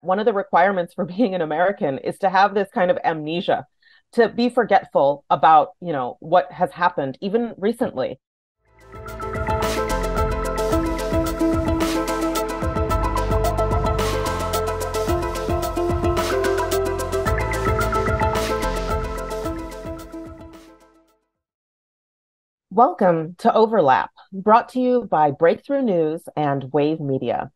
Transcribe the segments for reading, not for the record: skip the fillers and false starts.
One of the requirements for being an American is to have this kind of amnesia, to be forgetful about, what has happened, even recently. Welcome to Overlap, brought to you by BreakThrough News and Wave Media.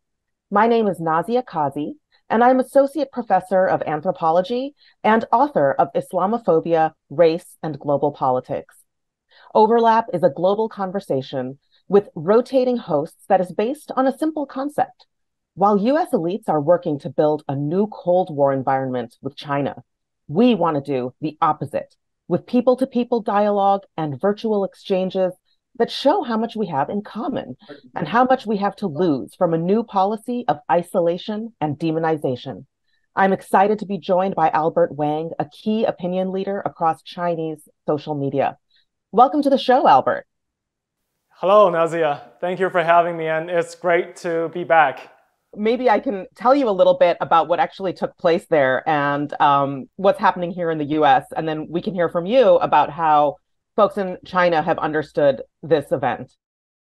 My name is Nazia Kazi, and I'm Associate Professor of Anthropology and author of Islamophobia, Race, and Global Politics. Overlap is a global conversation with rotating hosts that is based on a simple concept. While US elites are working to build a new Cold War environment with China, we want to do the opposite, with people-to-people dialogue and virtual exchanges that show how much we have in common and how much we have to lose from a new policy of isolation and demonization. I'm excited to be joined by Albert Wang, a key opinion leader across Chinese social media. Welcome to the show, Albert. Hello, Nazia. Thank you for having me, and it's great to be back. Maybe I can tell you a little bit about what actually took place there and what's happening here in the US, and then we can hear from you about how folks in China have understood this event.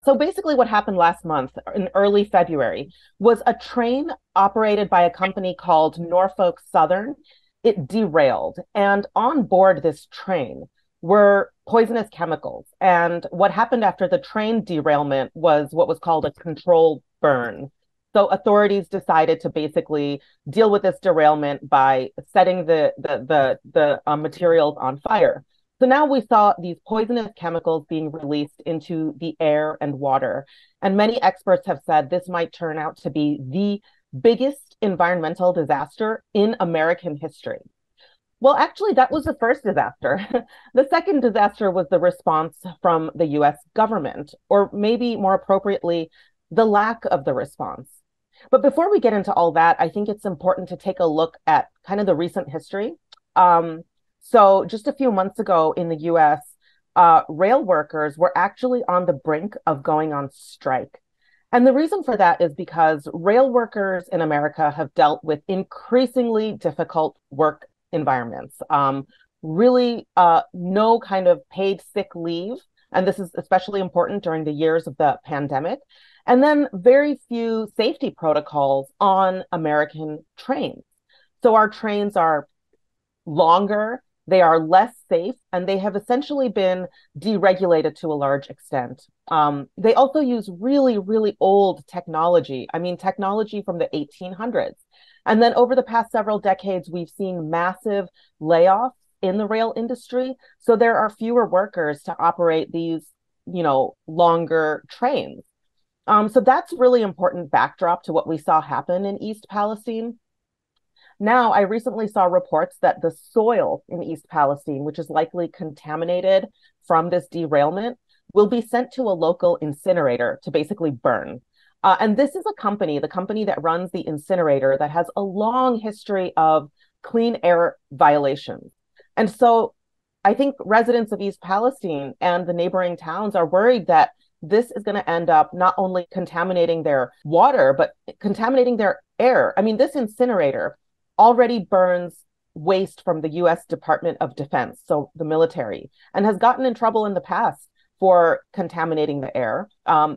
So basically what happened last month in early February was a train operated by a company called Norfolk Southern. It derailed, and on board this train were poisonous chemicals. And what happened after the train derailment was what was called a controlled burn. So authorities decided to basically deal with this derailment by setting the materials on fire. So now we saw these poisonous chemicals being released into the air and water. And many experts have said this might turn out to be the biggest environmental disaster in American history. Well, actually, that was the first disaster. The second disaster was the response from the US government, or maybe more appropriately, the lack of the response. But before we get into all that, I think it's important to take a look at kind of the recent history. So just a few months ago in the US, rail workers were actually on the brink of going on strike. And the reason for that is because rail workers in America have dealt with increasingly difficult work environments, really no kind of paid sick leave. And this is especially important during the years of the pandemic. And then very few safety protocols on American trains. So our trains are longer, they are less safe, and they have essentially been deregulated to a large extent. They also use really, really old technology. I mean, technology from the 1800s. And then over the past several decades, we've seen massive layoffs in the rail industry. So there are fewer workers to operate these, longer trains. So that's really important backdrop to what we saw happen in East Palestine. Now, I recently saw reports that the soil in East Palestine, which is likely contaminated from this derailment, will be sent to a local incinerator to basically burn. And this is the company that runs the incinerator, that has a long history of clean air violations. And so I think residents of East Palestine and the neighboring towns are worried that this is going to end up not only contaminating their water, but contaminating their air. I mean, this incinerator already burns waste from the US Department of Defense, so the military, and has gotten in trouble in the past for contaminating the air.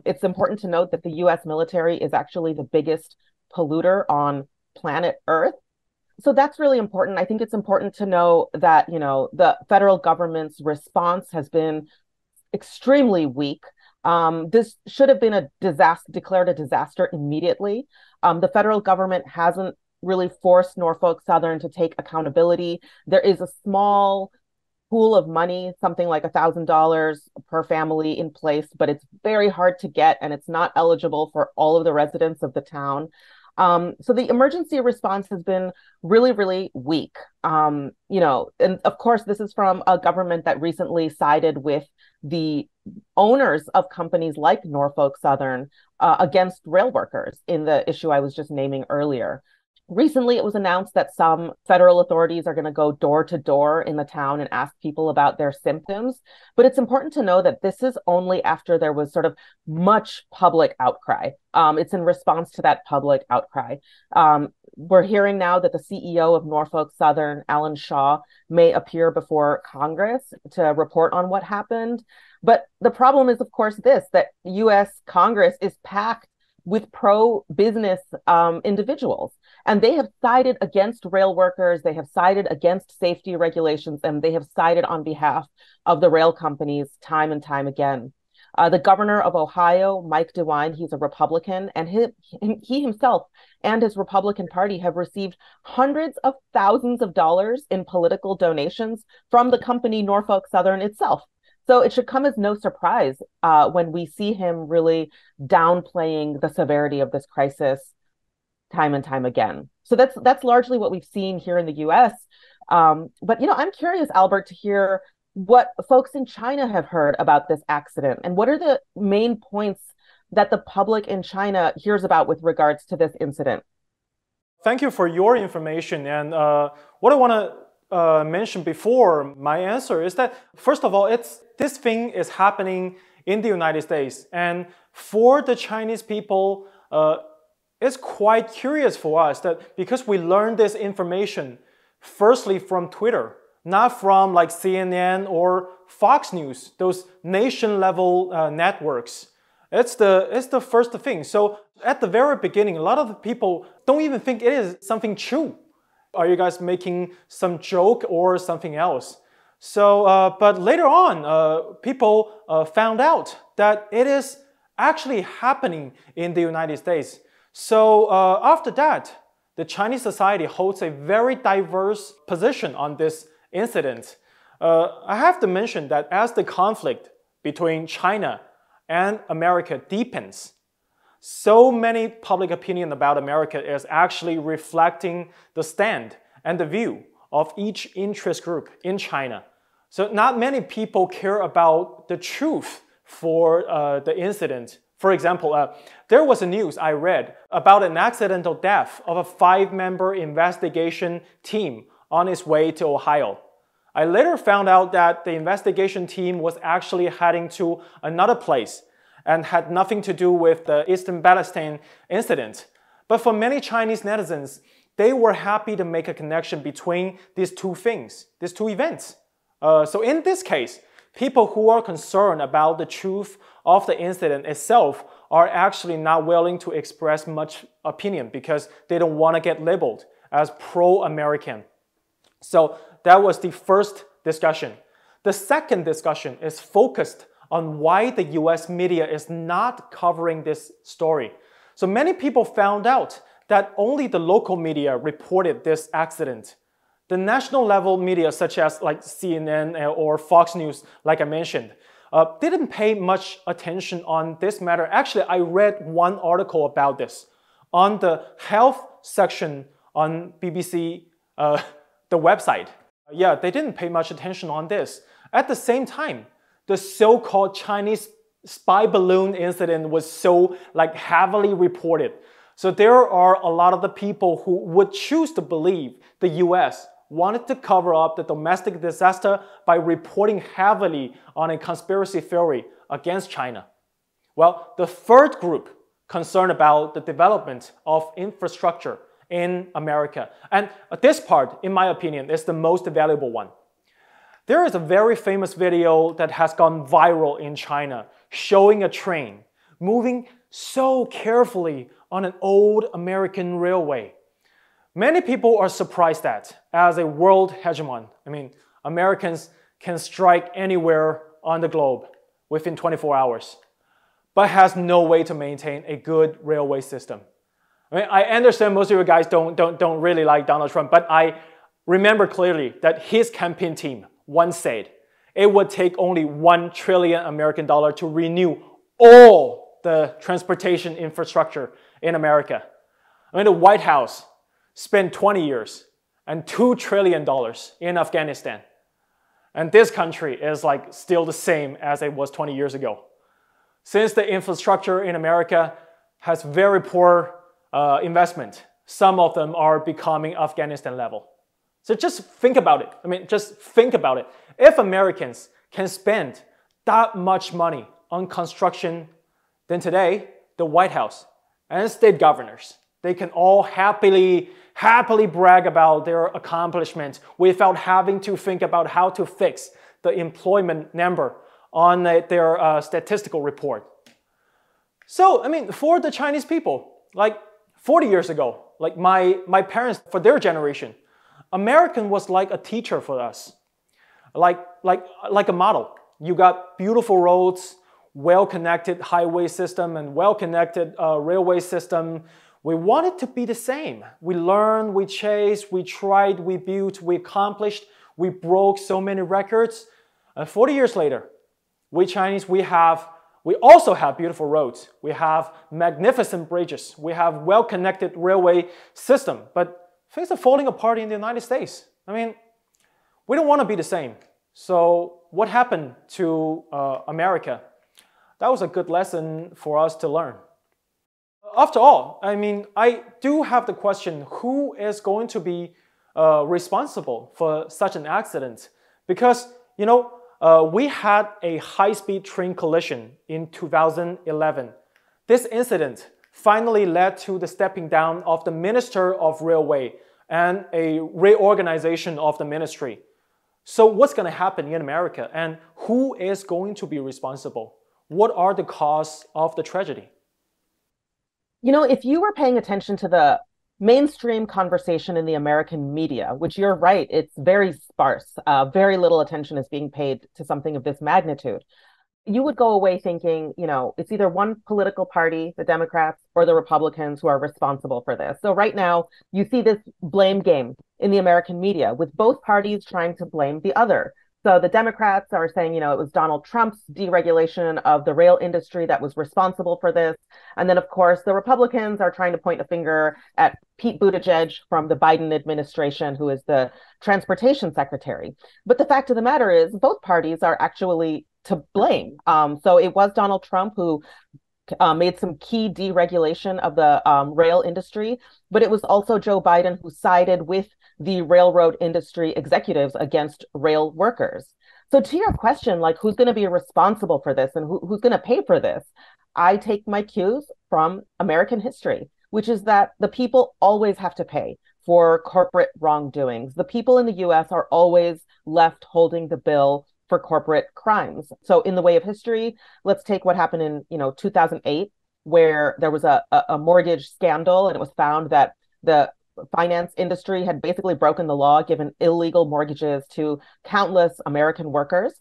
It's important to note that the US military is actually the biggest polluter on planet Earth. So that's really important. I think it's important to know that, the federal government's response has been extremely weak. This should have been a disaster, declared a disaster immediately. The federal government hasn't really forced Norfolk Southern to take accountability. There is a small pool of money, something like $1,000 per family in place, but it's very hard to get, and it's not eligible for all of the residents of the town. So the emergency response has been really, really weak. And of course, this is from a government that recently sided with the owners of companies like Norfolk Southern against rail workers in the issue I was just naming earlier. Recently, it was announced that some federal authorities are going to go door to door in the town and ask people about their symptoms. But it's important to know that this is only after there was sort of much public outcry. It's in response to that public outcry. We're hearing now that the CEO of Norfolk Southern, Alan Shaw, may appear before Congress to report on what happened. But the problem is, of course, that US Congress is packed with pro-business individuals. And they have sided against rail workers, they have sided against safety regulations, and they have sided on behalf of the rail companies time and time again. The governor of Ohio, Mike DeWine, he's a Republican, and he himself and his Republican Party have received hundreds of thousands of dollars in political donations from the company Norfolk Southern itself. So it should come as no surprise when we see him really downplaying the severity of this crisis time and time again. So that's largely what we've seen here in the US. But I'm curious, Albert, to hear what folks in China have heard about this accident, and what are the main points that the public in China hears about with regards to this incident. Thank you for your information. And what I want to mention before my answer is that, first of all, this thing is happening in the United States. And for the Chinese people, it's quite curious for us that because we learned this information firstly from Twitter, not from like CNN or Fox News, those nation-level networks. It's the first thing. So at the very beginning, a lot of the people don't even think it is something true. Are you guys making some joke or something else? So, but later on, people found out that it is actually happening in the United States. So after that, the Chinese society holds a very diverse position on this incident. I have to mention that as the conflict between China and America deepens, so many public opinion about America is actually reflecting the stand and the view of each interest group in China. So not many people care about the truth for the incident. For example, there was a news I read about an accidental death of a 5-member investigation team on its way to Ohio. I later found out that the investigation team was actually heading to another place and had nothing to do with the Eastern Palestine incident. But for many Chinese netizens, they were happy to make a connection between these two things, these two events. So in this case, people who are concerned about the truth of the incident itself are actually not willing to express much opinion because they don't want to get labeled as pro-American. So that was the first discussion. The second discussion is focused on why the US media is not covering this story. So many people found out that only the local media reported this accident. The national level media, such as like CNN or Fox News, like I mentioned, didn't pay much attention on this matter. Actually, I read one article about this on the health section on BBC, the website. Yeah, they didn't pay much attention on this. At the same time, the so-called Chinese spy balloon incident was so like heavily reported. So there are a lot of the people who would choose to believe the US wanted to cover up the domestic disaster by reporting heavily on a conspiracy theory against China. Well, the third group concerned about the development of infrastructure in America. And this part, in my opinion, is the most valuable one. There is a very famous video that has gone viral in China showing a train moving so carefully on an old American railway. Many people are surprised that, as a world hegemon, Americans can strike anywhere on the globe within 24 hours, but has no way to maintain a good railway system. I understand most of you guys don't really like Donald Trump, but I remember clearly that his campaign team once said it would take only $1 trillion American dollar to renew all the transportation infrastructure in America. The White House spent 20 years and $2 trillion in Afghanistan. And this country is like still the same as it was 20 years ago. Since the infrastructure in America has very poor investment, some of them are becoming Afghanistan level. So just think about it. Just think about it. If Americans can spend that much money on construction, then today, the White House and state governors, they can all happily happily brag about their accomplishments without having to think about how to fix the employment number on their statistical report. So, I mean, for the Chinese people, like 40 years ago, like my parents, for their generation, American was like a teacher for us, like a model. You got beautiful roads, well-connected highway system, and well-connected railway system. We wanted to be the same. We learned, we chased, we tried, we built, we accomplished, we broke so many records. And 40 years later, we Chinese, we also have beautiful roads. We have magnificent bridges. We have well-connected railway system. But things are falling apart in the United States. I mean, we don't want to be the same. So what happened to America? That was a good lesson for us to learn. After all, I mean, I do have the question, who is going to be responsible for such an accident? Because, you know, we had a high-speed train collision in 2011. This incident finally led to the stepping down of the Minister of Railway and a reorganization of the ministry. So what's going to happen in America, and who is going to be responsible? What are the causes of the tragedy? You know, if you were paying attention to the mainstream conversation in the American media, which you're right, it's very sparse, very little attention is being paid to something of this magnitude, you would go away thinking, you know, it's either one political party, the Democrats, or the Republicans who are responsible for this. So right now, you see this blame game in the American media with both parties trying to blame the other. So the Democrats are saying, you know, it was Donald Trump's deregulation of the rail industry that was responsible for this. And then, of course, the Republicans are trying to point a finger at Pete Buttigieg from the Biden administration, who is the transportation secretary. But the fact of the matter is both parties are actually to blame. So it was Donald Trump who made some key deregulation of the rail industry, but it was also Joe Biden who sided with the railroad industry executives against rail workers. So to your question, like who's going to be responsible for this and who's going to pay for this? I take my cues from American history, which is that the people always have to pay for corporate wrongdoings. The people in the US are always left holding the bill for corporate crimes. So in the way of history, let's take what happened in 2008, where there was a mortgage scandal, and it was found that the finance industry had basically broken the law, given illegal mortgages to countless American workers.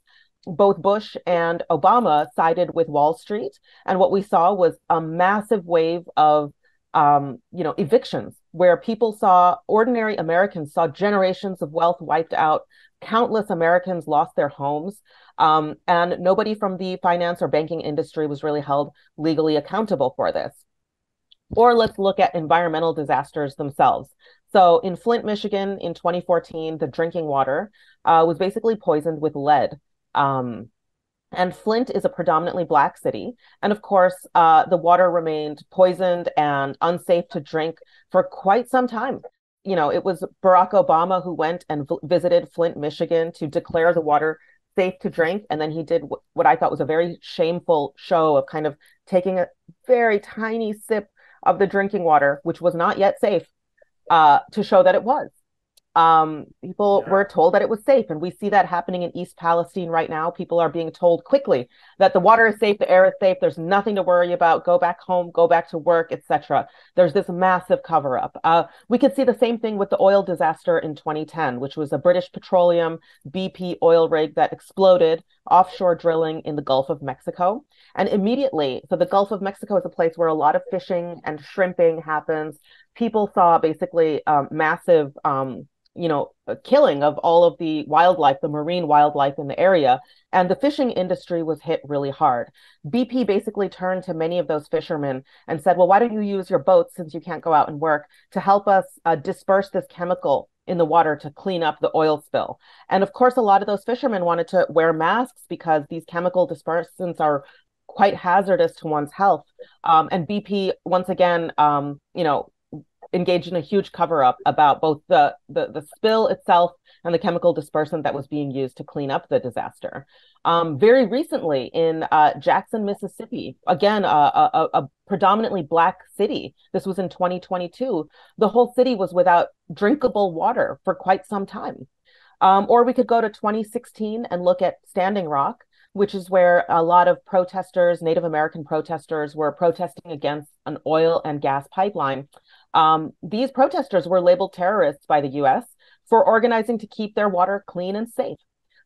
Both Bush and Obama sided with Wall Street, and what we saw was a massive wave of evictions, where ordinary Americans saw generations of wealth wiped out. Countless Americans lost their homes, and nobody from the finance or banking industry was really held legally accountable for this. Or let's look at environmental disasters themselves. So in Flint, Michigan, in 2014, the drinking water was basically poisoned with lead. And Flint is a predominantly Black city. And of course, the water remained poisoned and unsafe to drink for quite some time. You know, it was Barack Obama who went and visited Flint, Michigan to declare the water safe to drink. And then he did what I thought was a very shameful show of kind of taking a very tiny sip of the drinking water, which was not yet safe, to show that it was. People were told that it was safe, and we see that happening in East Palestine right now. People are being told quickly that the water is safe, the air is safe, there's nothing to worry about, go back home, go back to work, etc. There's this massive cover-up. We could see the same thing with the oil disaster in 2010, which was a British Petroleum BP oil rig that exploded offshore drilling in the Gulf of Mexico. And immediately, so the Gulf of Mexico is a place where a lot of fishing and shrimping happens. People saw basically massive killing of all of the wildlife, the marine wildlife in the area. And the fishing industry was hit really hard. BP basically turned to many of those fishermen and said, well, why don't you use your boats, since you can't go out and work, to help us disperse this chemical in the water to clean up the oil spill. And of course, a lot of those fishermen wanted to wear masks because these chemical dispersants are quite hazardous to one's health. And BP, once again, engaged in a huge cover-up about both the spill itself and the chemical dispersant that was being used to clean up the disaster. Very recently in Jackson, Mississippi, again, a predominantly Black city, this was in 2022, the whole city was without drinkable water for quite some time. Or we could go to 2016 and look at Standing Rock, which is where a lot of protesters, Native American protesters, were protesting against an oil and gas pipeline. These protesters were labeled terrorists by the US for organizing to keep their water clean and safe.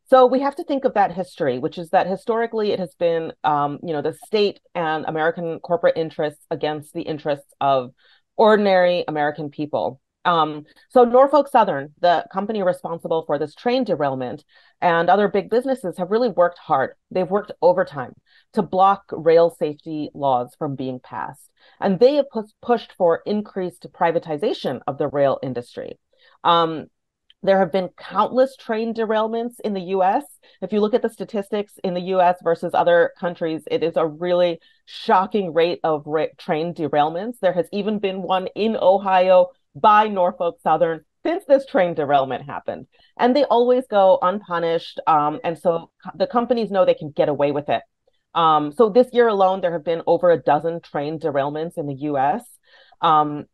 So we have to think of that history, which is that historically it has been, the state and American corporate interests against the interests of ordinary American people. So Norfolk Southern, the company responsible for this train derailment, and other big businesses have really worked hard. They've worked overtime to block rail safety laws from being passed. And they have pushed for increased privatization of the rail industry. There have been countless train derailments in the US. If you look at the statistics in the US versus other countries, it is a really shocking rate of train derailments. There has even been one in Ohio by Norfolk Southern since this train derailment happened. And they always go unpunished. And so the companies know they can get away with it. So this year alone, there have been over a dozen train derailments in the US.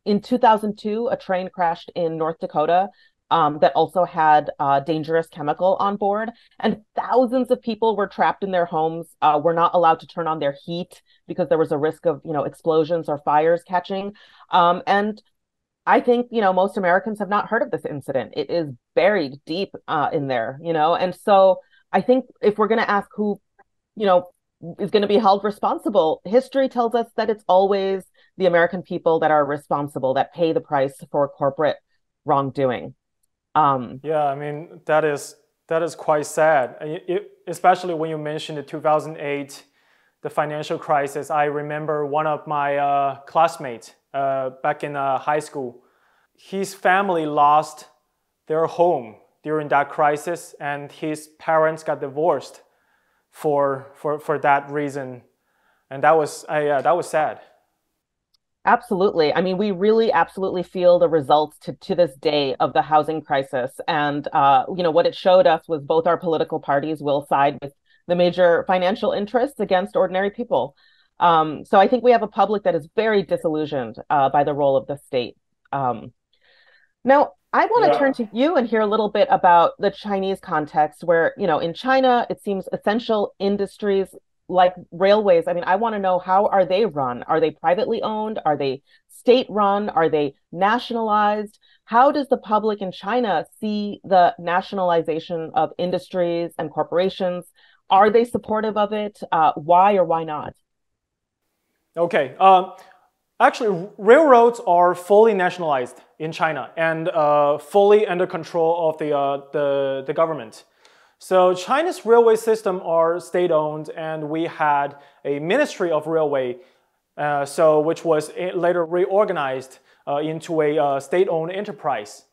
In 2002, a train crashed in North Dakota that also had dangerous chemical on board. And thousands of people were trapped in their homes, were not allowed to turn on their heat because there was a risk of, explosions or fires catching. And I think, most Americans have not heard of this incident. It is buried deep in there, and so I think if we're going to ask who, is going to be held responsible, history tells us that it's always the American people that are responsible, that pay the price for corporate wrongdoing. Yeah, I mean, that is quite sad, especially when you mentioned the 2008, the financial crisis. I remember one of my classmates back in high school, his family lost their home during that crisis, and his parents got divorced for that reason, and that was sad. Absolutely. I mean, we really absolutely feel the results to this day of the housing crisis. And, what it showed us was both our political parties will side with the major financial interests against ordinary people. So I think we have a public that is very disillusioned by the role of the state. Now, I want to turn to you and hear a little bit about the Chinese context where, in China, it seems essential industries like railways. I mean, I want to know, how are they run? Are they privately owned? Are they state run? Are they nationalized? How does the public in China see the nationalization of industries and corporations? Are they supportive of it? Why or why not? Okay. Actually, railroads are fully nationalized in China and fully under control of the government. So China's railway system are state-owned, and we had a Ministry of Railway, which was later reorganized into a state-owned enterprise.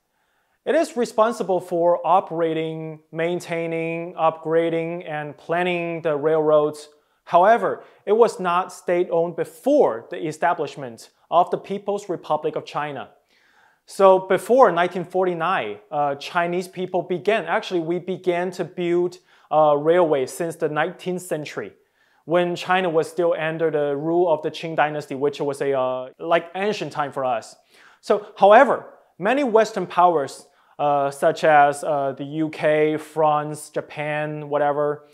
It is responsible for operating, maintaining, upgrading, and planning the railroads. However, it was not state-owned before the establishment of the People's Republic of China. So before 1949, Chinese people we began to build railways since the 19th century, when China was still under the rule of the Qing dynasty, which was like ancient time for us. So, however, many Western powers, such as the UK, France, Japan, whatever,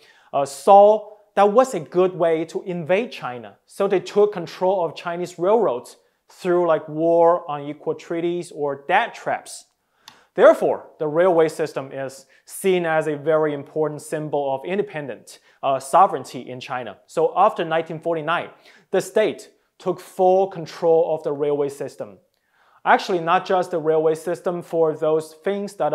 saw that was a good way to invade China. So they took control of Chinese railroads through like war, unequal treaties, or debt traps. Therefore, the railway system is seen as a very important symbol of independent sovereignty in China. So after 1949, the state took full control of the railway system. Actually, not just the railway system for those things that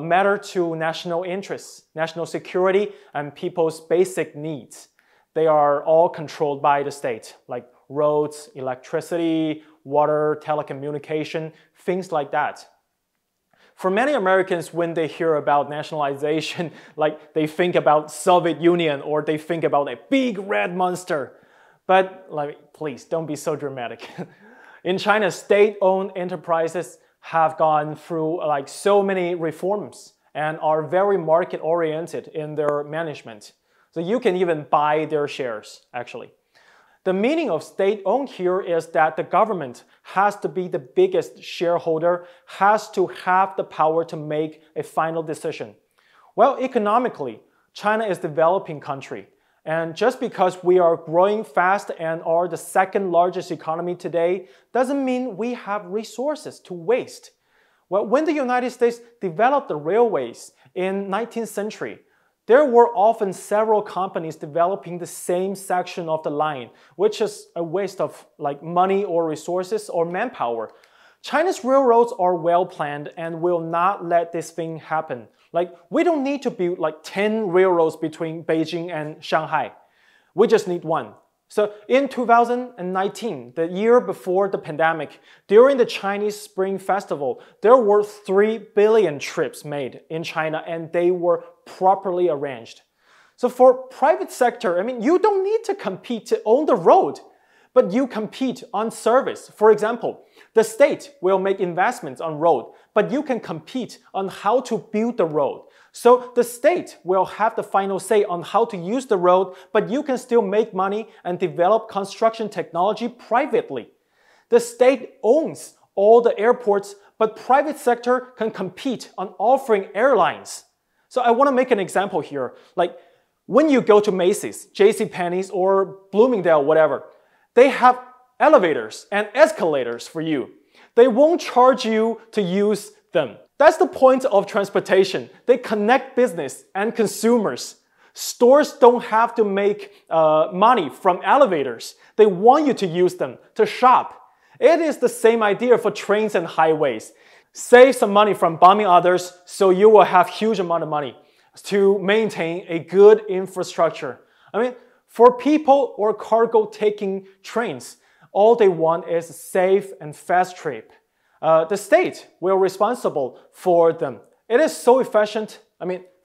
matter to national interests, national security, and people's basic needs. They are all controlled by the state, like roads, electricity, water, telecommunication, things like that. For many Americans, when they hear about nationalization, like they think about Soviet Union or they think about a big red monster. But please don't be so dramatic. In China, state-owned enterprises have gone through so many reforms and are very market-oriented in their management. So you can even buy their shares, actually. The meaning of state-owned here is that the government has to be the biggest shareholder, has to have the power to make a final decision. Well, economically, China is a developing country. And just because we are growing fast and are the second largest economy today doesn't mean we have resources to waste. Well, when the United States developed the railways in 19th century, there were often several companies developing the same section of the line, which is a waste of money or resources or manpower. China's railroads are well planned and will not let this thing happen. We don't need to build 10 railroads between Beijing and Shanghai. We just need one. So in 2019, the year before the pandemic, during the Chinese Spring Festival, there were 3 billion trips made in China and they were properly arranged. So for private sector, you don't need to compete to own the road, but you compete on service. For example, the state will make investments on road, but you can compete on how to build the road. So the state will have the final say on how to use the road, but you can still make money and develop construction technology privately. The state owns all the airports, but private sector can compete on offering airlines. So I want to make an example here. When you go to Macy's, JCPenney's, or Bloomingdale, whatever, they have elevators and escalators for you. They won't charge you to use them. That's the point of transportation. They connect business and consumers. Stores don't have to make money from elevators. They want you to use them to shop. It is the same idea for trains and highways. Save some money from bombing others so you will have huge amount of money to maintain a good infrastructure. For people or cargo taking trains, all they want is a safe and fast trip. The state will be responsible for them. It is so efficient.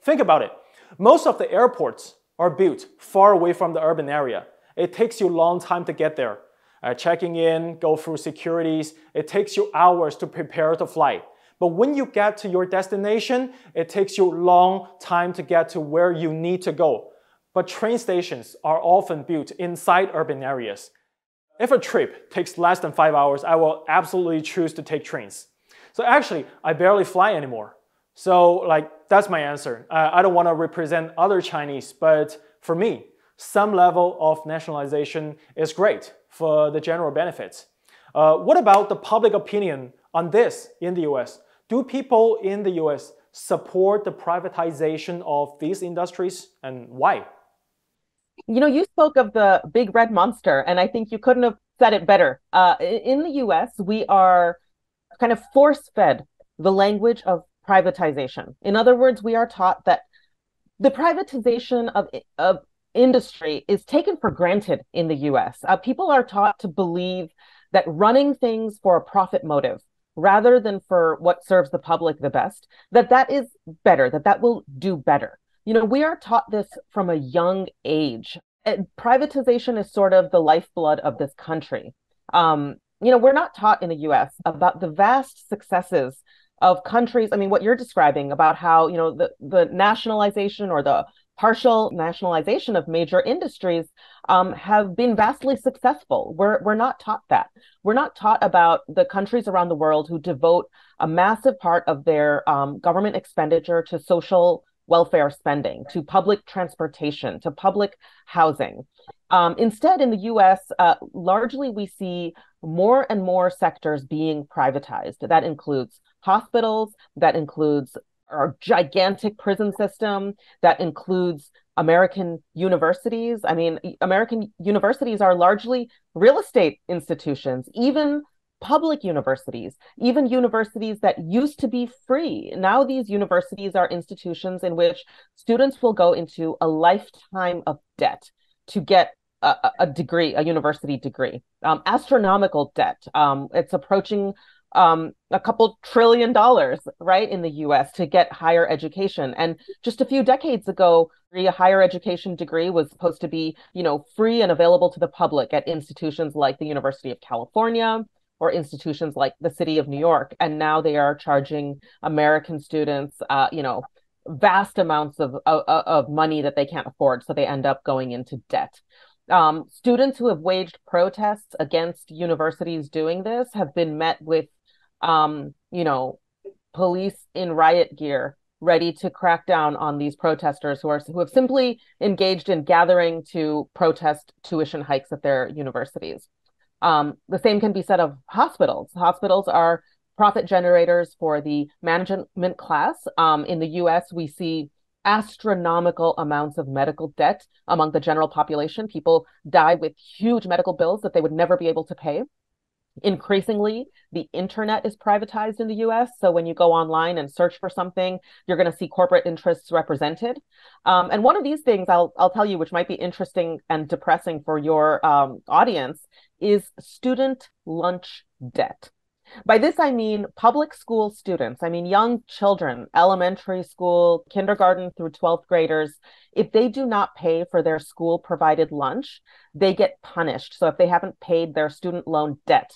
Think about it. Most of the airports are built far away from the urban area. It takes you a long time to get there. Checking in, go through securities, it takes you hours to prepare to fly. But when you get to your destination, it takes you a long time to get to where you need to go. But train stations are often built inside urban areas. If a trip takes less than 5 hours, I will absolutely choose to take trains. So actually, I barely fly anymore. So that's my answer. I don't want to represent other Chinese, but for me, some level of nationalization is great for the general benefits. What about the public opinion on this in the US? Do people in the US support the privatization of these industries, and why? You spoke of the big red monster, and I think you couldn't have said it better. In the US, we are kind of force-fed the language of privatization. In other words, we are taught that the privatization of industry is taken for granted in the US. People are taught to believe that running things for a profit motive rather than for what serves the public the best, that is better, that will do better. We are taught this from a young age. Privatization is sort of the lifeblood of this country. We're not taught in the US about the vast successes of countries. What you're describing about how, the nationalization or the partial nationalization of major industries have been vastly successful. We're not taught that. We're not taught about the countries around the world who devote a massive part of their government expenditure to social welfare spending, to public transportation, to public housing. Instead, in the US, largely we see more and more sectors being privatized. That includes hospitals, that includes our gigantic prison system, that includes American universities. American universities are largely real estate institutions, even public universities, even universities that used to be free. Now these universities are institutions in which students will go into a lifetime of debt to get a degree, a university degree, astronomical debt. It's approaching a couple $1 trillion, right, in the US to get higher education. And just a few decades ago, a higher education degree was supposed to be, free and available to the public at institutions like the University of California or institutions like the city of New York. And now they are charging American students, vast amounts of money that they can't afford. So they end up going into debt. Students who have waged protests against universities doing this have been met with, police in riot gear ready to crack down on these protesters who have simply engaged in gathering to protest tuition hikes at their universities. The same can be said of hospitals. Hospitals are profit generators for the management class. In the US, we see astronomical amounts of medical debt among the general population. People die with huge medical bills that they would never be able to pay. Increasingly, the internet is privatized in the US. So when you go online and search for something, you're going to see corporate interests represented. And one of these things I'll tell you, which might be interesting and depressing for your audience, is student lunch debt. By this, I mean public school students. I mean young children, elementary school, kindergarten through 12th graders. If they do not pay for their school provided lunch, they get punished. So if they haven't paid their student lunch debt,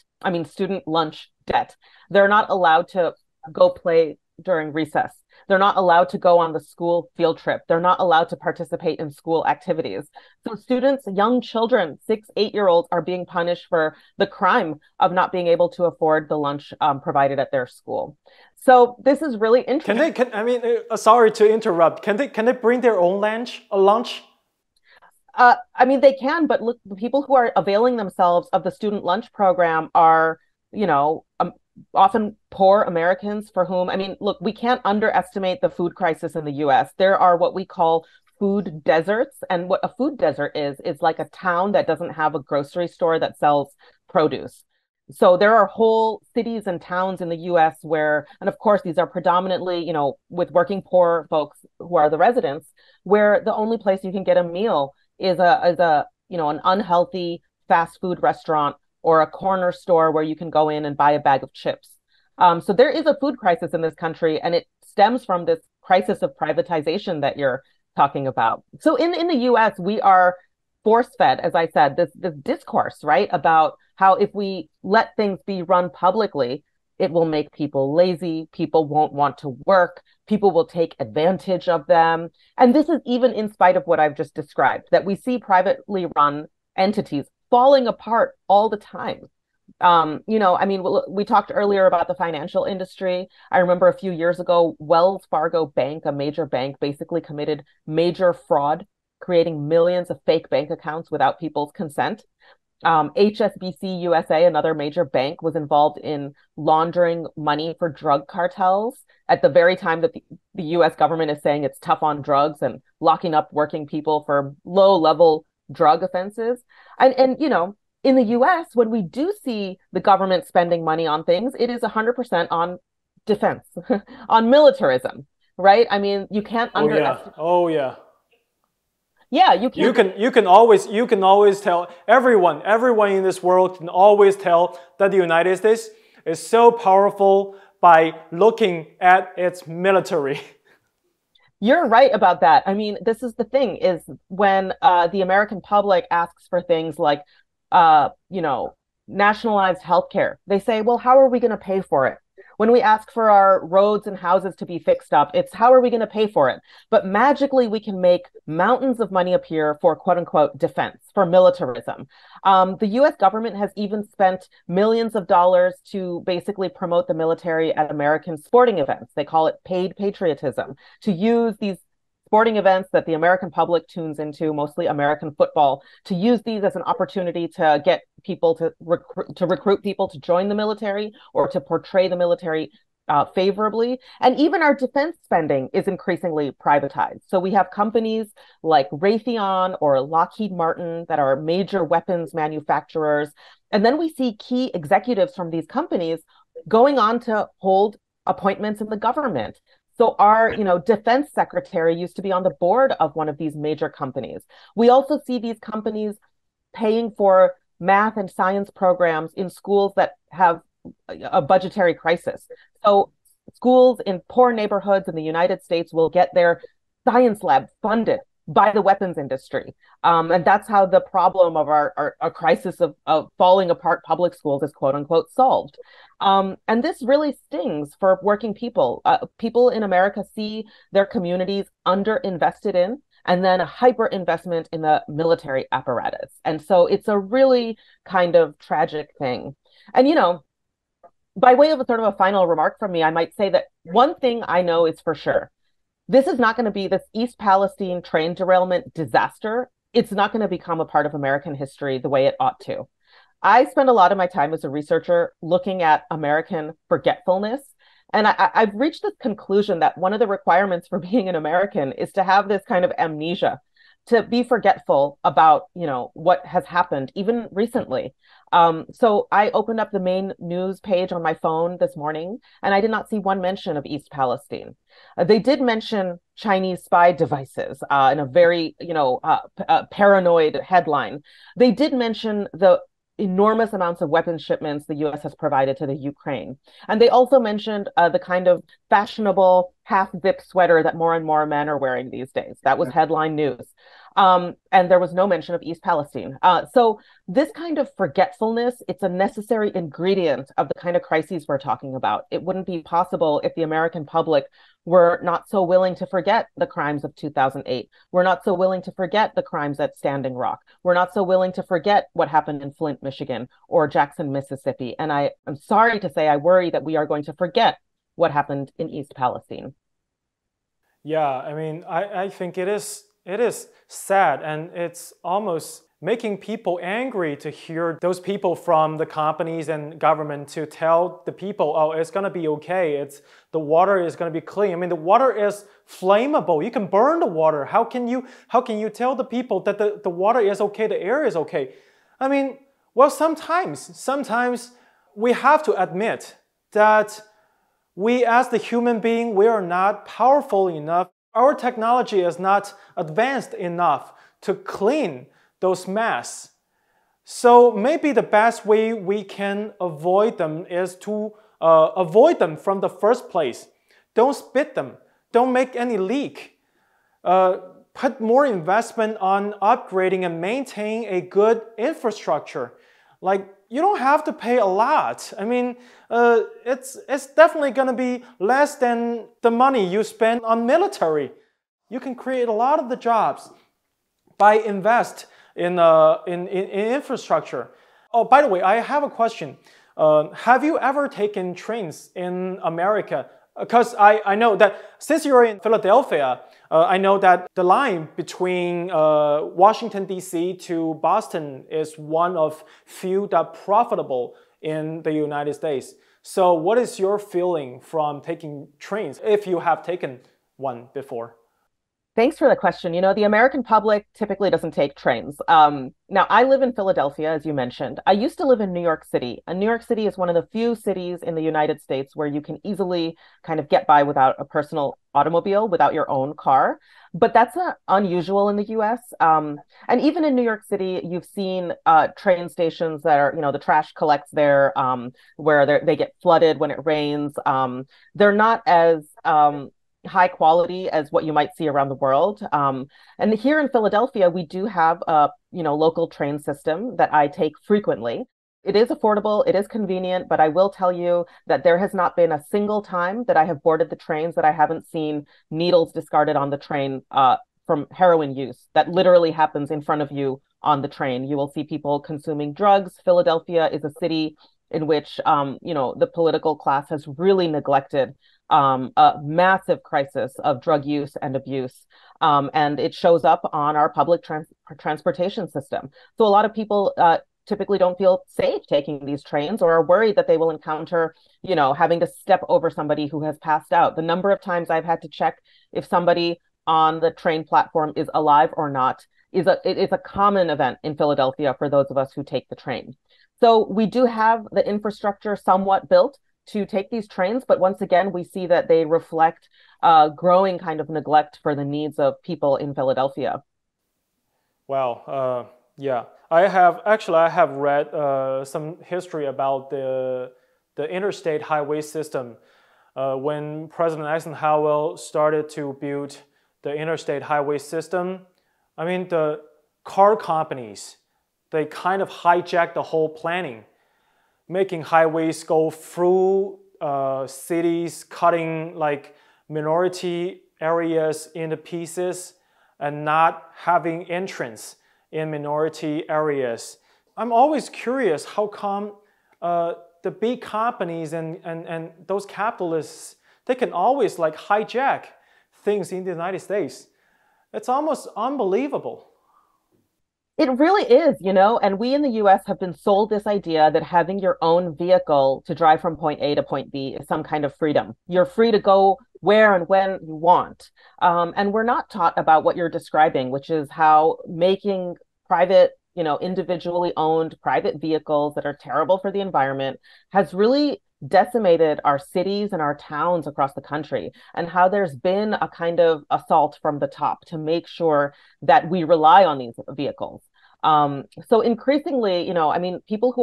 they're not allowed to go play during recess. They're not allowed to go on the school field trip. They're not allowed to participate in school activities. So students, young children, 6-8-year-olds are being punished for the crime of not being able to afford the lunch provided at their school. So this is really interesting. Sorry to interrupt. Can they bring their own lunch? They can, but look, the people who are availing themselves of the student lunch program are, often poor Americans for whom, we can't underestimate the food crisis in the US. There are what we call food deserts. And what a food desert is like a town that doesn't have a grocery store that sells produce. So there are whole cities and towns in the US where, and of course, these are predominantly, with working poor folks who are the residents, where the only place you can get a meal is an unhealthy fast food restaurant or a corner store where you can go in and buy a bag of chips. So there is a food crisis in this country, and it stems from this crisis of privatization that you're talking about. So in the US, we are force-fed, as I said, this discourse, right, about how if we let things be run publicly, it will make people lazy, people won't want to work, people will take advantage of them. And this is even in spite of what I've just described, that we see privately run entities falling apart all the time. We talked earlier about the financial industry. I remember a few years ago, Wells Fargo Bank, a major bank, basically committed major fraud, creating millions of fake bank accounts without people's consent. HSBC USA, another major bank, was involved in laundering money for drug cartels at the very time that the US government is saying it's tough on drugs and locking up working people for low-level drug offenses. And in the US, when we do see the government spending money on things, it is 100% on defense, on militarism, right? You can't underestimate. Oh yeah. Yeah, you can. You can always tell everyone in this world can always tell that the United States is so powerful by looking at its military. You're right about that. This is the thing, is when the American public asks for things like, nationalized healthcare, they say, well, how are we going to pay for it? When we ask for our roads and houses to be fixed up, it's how are we going to pay for it? But magically, we can make mountains of money appear for quote unquote defense, for militarism. The US government has even spent millions of dollars to basically promote the military at American sporting events. They call it paid patriotism, to use these sporting events that the American public tunes into, mostly American football, to use these as an opportunity to get people to recruit people to join the military or to portray the military favorably. And even our defense spending is increasingly privatized. So we have companies like Raytheon or Lockheed Martin that are major weapons manufacturers. And then we see key executives from these companies going on to hold appointments in the government. So our, defense secretary used to be on the board of one of these major companies. We also see these companies paying for math and science programs in schools that have a budgetary crisis. So schools in poor neighborhoods in the United States will get their science lab funded by the weapons industry. And that's how the problem of our crisis of falling apart public schools is quote unquote solved. And this really stings for working people. People in America see their communities underinvested in, and then a hyper investment in the military apparatus. And so it's a really kind of tragic thing. And, you know, by way of a sort of a final remark from me, I might say that one thing I know is for sure. This is not going to be this East Palestine train derailment disaster. It's not going to become a part of American history the way it ought to. I spend a lot of my time as a researcher looking at American forgetfulness. And I've reached this conclusion that one of the requirements for being an American is to have this kind of amnesia, to be forgetful about, you know, what has happened even recently. So I opened up the main news page on my phone this morning, and I did not see one mention of East Palestine. They did mention Chinese spy devices in a very, you know, paranoid headline. They did mention the enormous amounts of weapons shipments the US has provided to the Ukraine. And they also mentioned the kind of fashionable half-zip sweater that more and more men are wearing these days. That was headline news. And there was no mention of East Palestine. So this kind of forgetfulness, it's a necessary ingredient of the kind of crises we're talking about. It wouldn't be possible if the American public were not so willing to forget the crimes of 2008. We're not so willing to forget the crimes at Standing Rock. We're not so willing to forget what happened in Flint, Michigan, or Jackson, Mississippi. And I'm sorry to say, I worry that we are going to forget what happened in East Palestine. Yeah, I mean, I think it is sad, and it's almost making people angry to hear those people from the companies and government to tell the people, oh, it's going to be okay. The water is going to be clean. I mean, the water is flammable. You can burn the water. How can you tell the people that the water is okay, the air is okay? I mean, well, sometimes we have to admit that we as the human being, we are not powerful enough. Our technology is not advanced enough to clean those mess. So maybe the best way we can avoid them is to avoid them from the first place. Don't spit them. Don't make any leak. Put more investment on upgrading and maintaining a good infrastructure. Like, you don't have to pay a lot. I mean, it's definitely going to be less than the money you spend on military. You can create a lot of the jobs by invest in infrastructure. Oh, by the way, I have a question. Have you ever taken trains in America? Because I know that since you're in Philadelphia, I know that the line between Washington, D.C. to Boston is one of few that profitable in the United States. So what is your feeling from taking trains, if you have taken one before? Thanks for the question. You know, the American public typically doesn't take trains. Now, I live in Philadelphia, as you mentioned. I used to live in New York City, and New York City is one of the few cities in the United States where you can easily kind of get by without a personal automobile, without your own car. But that's not unusual in the US. And even in New York City, you've seen train stations that are, you know, the trash collects there, where they get flooded when it rains. They're not as high quality as what you might see around the world. And here in Philadelphia, we do have a local train system that I take frequently. It is affordable, it is convenient, but I will tell you that there has not been a single time that I have boarded the trains that I haven't seen needles discarded on the train from heroin use. That literally happens in front of you on the train. You will see people consuming drugs. Philadelphia is a city in which the political class has really neglected a massive crisis of drug use and abuse. And it shows up on our public transportation system. So a lot of people typically don't feel safe taking these trains, or are worried that they will encounter, having to step over somebody who has passed out. The number of times I've had to check if somebody on the train platform is alive or not is a common event in Philadelphia for those of us who take the train. So we do have the infrastructure somewhat built to take these trains, but once again, we see that they reflect growing kind of neglect for the needs of people in Philadelphia. Wow. Yeah, I have read some history about the interstate highway system. When President Eisenhower started to build the interstate highway system, I mean, the car companies, they kind of hijack the whole planning, making highways go through cities, cutting like minority areas into pieces and not having entrance in minority areas. I'm always curious how come the big companies and those capitalists, they can always like hijack things in the United States. It's almost unbelievable. It really is, you know, and we in the US have been sold this idea that having your own vehicle to drive from point A to point B is some kind of freedom. You're free to go where and when you want. And we're not taught about what you're describing, which is how making private, you know, individually owned private vehicles that are terrible for the environment has really decimated our cities and our towns across the country, and how there's been a kind of assault from the top to make sure that we rely on these vehicles. So increasingly, you know, I mean, people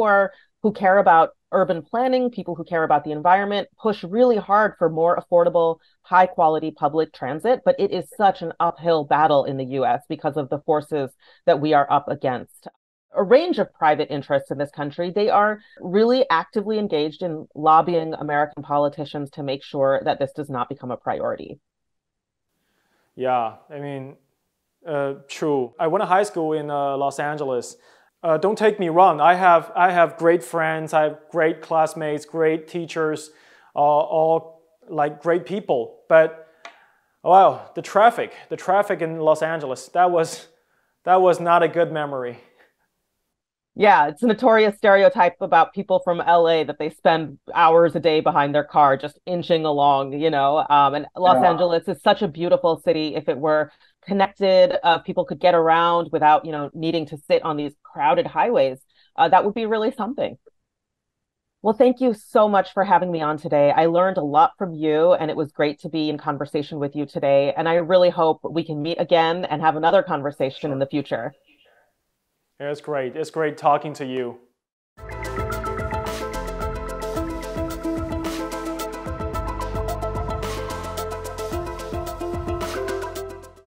who care about urban planning, people who care about the environment, push really hard for more affordable, high quality public transit. But it is such an uphill battle in the US because of the forces that we are up against. A range of private interests in this country, they are really actively engaged in lobbying American politicians to make sure that this does not become a priority. Yeah, I mean, true. I went to high school in Los Angeles. Don't take me wrong. I have great friends. I have great classmates, great teachers, all like great people. But wow, the traffic in Los Angeles, that was not a good memory. Yeah, it's a notorious stereotype about people from LA that they spend hours a day behind their car just inching along, you know. And Los Angeles is such a beautiful city. If it were connected, people could get around without, you know, needing to sit on these crowded highways. That would be really something. Well, thank you so much for having me on today. I learned a lot from you, and it was great to be in conversation with you today. And I really hope we can meet again and have another conversation in the future. Yeah, it's great. It's great talking to you.